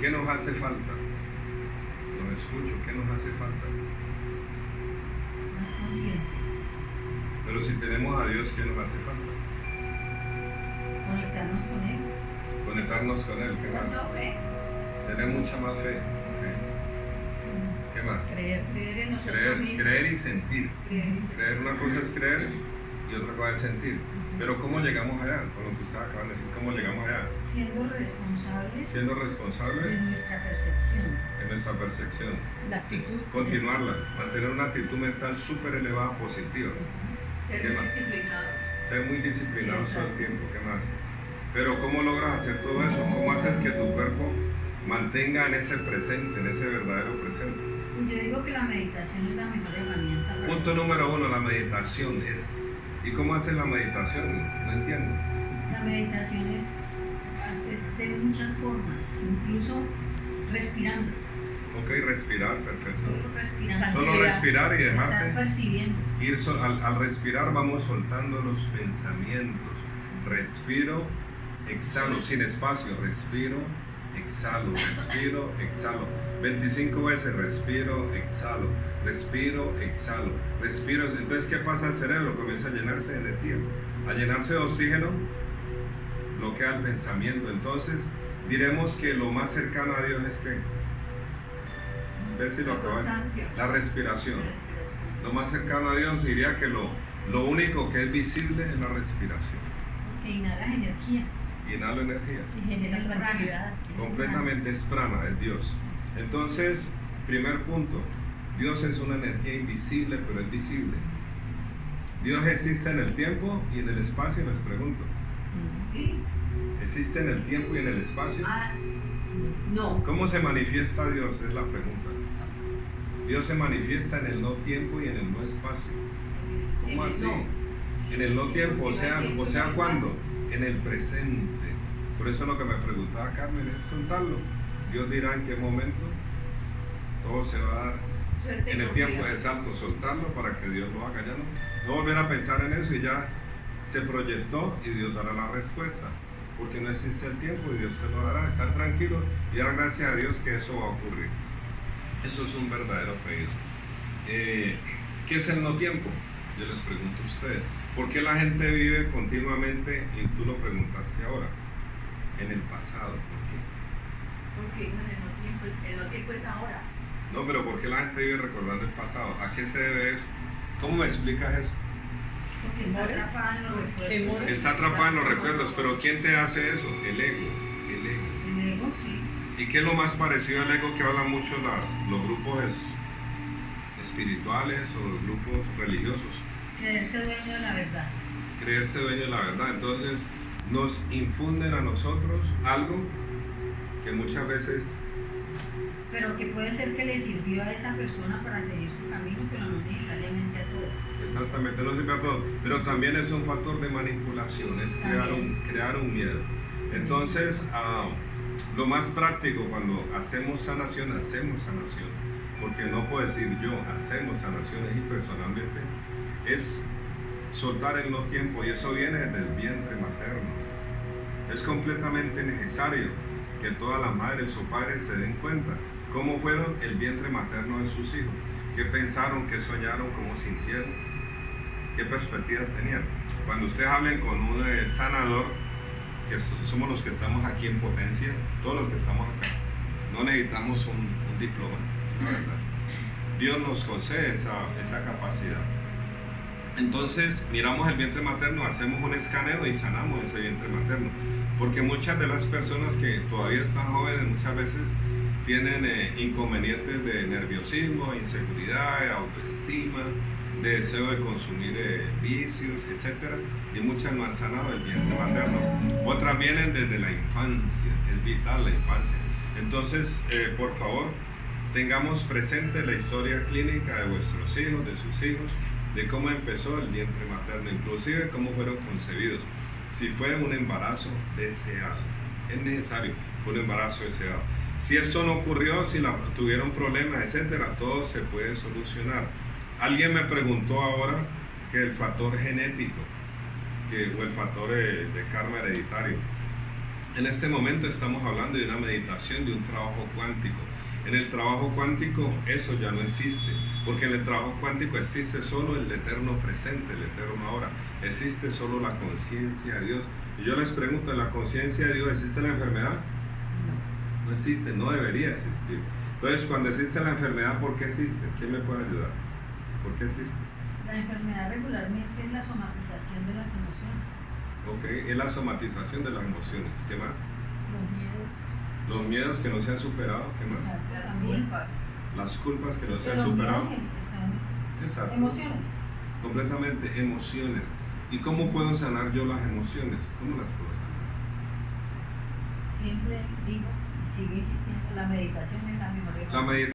¿Qué nos hace falta? Los escucho, ¿qué nos hace falta? Más conciencia. Pero si tenemos a Dios, ¿qué nos hace falta? Conectarnos con Él. Conectarnos con Él, ¿qué más? Mucha fe. Tener mucha más fe. Okay. ¿Qué más? Creer. Creer en nosotros mismos. Creer y sentir. Creer. Una cosa es creer y otra cosa es sentir. Pero ¿cómo llegamos allá? Con lo que ustedes acaban de decir, ¿cómo llegamos allá? Siendo responsables Siendo de responsables nuestra percepción. en nuestra percepción. La actitud. Continuarla, mantener una actitud mental súper elevada, positiva. Ser ¿Qué muy más? disciplinado. Ser muy disciplinado Sí, todo el exacto. tiempo, ¿qué más? Pero ¿cómo logras hacer todo eso? ¿Cómo haces que tu cuerpo mantenga en ese presente, en ese verdadero presente? Yo digo que la meditación es la mejor herramienta. para Punto número 1, la meditación es. ¿Y cómo haces la meditación? No entiendo. La meditación es de muchas formas, incluso respirando. Ok, respirar, perfecto. Solo respirando. Solo respirar y Estás dejarse percibiendo. ir. Al respirar vamos soltando los pensamientos. Respiro, exhalo, sin espacio. Respiro, exhalo, respiro, exhalo. 25 veces respiro, exhalo, respiro, exhalo, respiro. Entonces, ¿qué pasa al cerebro? Comienza a llenarse de energía. Al llenarse de oxígeno, bloquea el pensamiento. Entonces, diremos que lo más cercano a Dios es que, ¿ves si lo La acabas? constancia. La respiración. Lo más cercano a Dios diría que lo único que es visible es la respiración. Que inhalas energía. Inhalo energía. Y genera tranquilidad. Completamente es prana, es Dios. Entonces, primer punto, Dios es una energía invisible, pero es visible. Dios existe en el tiempo y en el espacio, les pregunto. Sí. ¿Existe en el tiempo y en el espacio? No. ¿Cómo se manifiesta Dios? Es la pregunta. Dios se manifiesta en el no tiempo y en el no espacio. ¿Cómo En el así? no. En el no tiempo, o sea, En el tiempo, ¿cuándo? En el presente. Por eso lo que me preguntaba Carmen es soltarlo. Dios dirá en qué momento todo se va a dar. Suerte En el y tiempo confianza. exacto, soltarlo para que Dios lo haga. Ya no volver a pensar en eso y ya se proyectó y Dios dará la respuesta. Porque no existe el tiempo y Dios te lo dará. Estar tranquilo y dar gracias a Dios que eso va a ocurrir. Eso es un verdadero pedido. ¿Qué es el no tiempo? Yo les pregunto a ustedes. ¿Por qué la gente vive continuamente, y tú lo preguntaste ahora, en el pasado? ¿Por qué? Porque en el no tiempo, el no tiempo es ahora. No, pero ¿por qué la gente vive recordando el pasado? ¿A qué se debe eso? ¿Cómo me explicas eso? Porque está atrapada en los recuerdos. Está atrapada en los recuerdos, pero ¿quién te hace eso? El ego. El ego. El ego, sí. ¿Y qué es lo más parecido al ego que hablan mucho los grupos espirituales o los grupos religiosos? Creerse dueño de la verdad. Creerse dueño de la verdad. Entonces nos infunden a nosotros algo que muchas veces, Pero que puede ser que le sirvió a esa persona para seguir su camino, pero no necesariamente a todos. exactamente, no sirve a todo, pero también es un factor de manipulación, es crear un miedo. Entonces, lo más práctico cuando hacemos sanación, porque no puedo decir yo, hacemos sanaciones y personalmente, es soltar el no tiempo, y eso viene desde el vientre materno. Es completamente necesario que todas las madres o padres se den cuenta cómo fueron el vientre materno de sus hijos, qué pensaron, qué soñaron, cómo sintieron, qué perspectivas tenían. Cuando ustedes hablen con un sanador, que somos los que estamos aquí en Potencia, todos los que estamos acá, no necesitamos un diploma, la verdad. Dios nos concede esa capacidad. Entonces miramos el vientre materno, hacemos un escaneo y sanamos ese vientre materno, porque muchas de las personas que todavía están jóvenes muchas veces tienen inconvenientes de nerviosismo, inseguridad, de autoestima, de deseo de consumir vicios, etc. Y muchas no han sanado el vientre materno. Otras vienen desde la infancia, es vital la infancia. Entonces, por favor, tengamos presente la historia clínica de vuestros hijos, de sus hijos, de cómo empezó el vientre materno, inclusive cómo fueron concebidos. Si fue un embarazo deseado, es necesario un embarazo deseado. Si esto no ocurrió, si tuvieron problemas, etcétera, todo se puede solucionar. Alguien me preguntó ahora que el factor genético, o el factor de karma hereditario, En este momento estamos hablando de una meditación, de un trabajo cuántico. En el trabajo cuántico eso ya no existe, porque en el trabajo cuántico existe solo el eterno presente, el eterno ahora. Existe solo la conciencia de Dios. Y yo les pregunto, ¿en la conciencia de Dios existe la enfermedad? No existe, no debería existir. Entonces, cuando existe la enfermedad, ¿por qué existe? ¿Quién me puede ayudar? ¿Por qué existe? La enfermedad regularmente es la somatización de las emociones. Ok, es la somatización de las emociones. ¿Qué más? Los miedos. Los miedos que no se han superado. ¿Qué más? Exacto, Las también. culpas. Las culpas que no se Pero han los superado. miedos están Exacto. emociones. Completamente, emociones. ¿Y cómo puedo sanar yo las emociones? ¿Cómo las puedo sanar? Siempre digo y sigo insistiendo, la meditación es la mejor La herramienta. meditación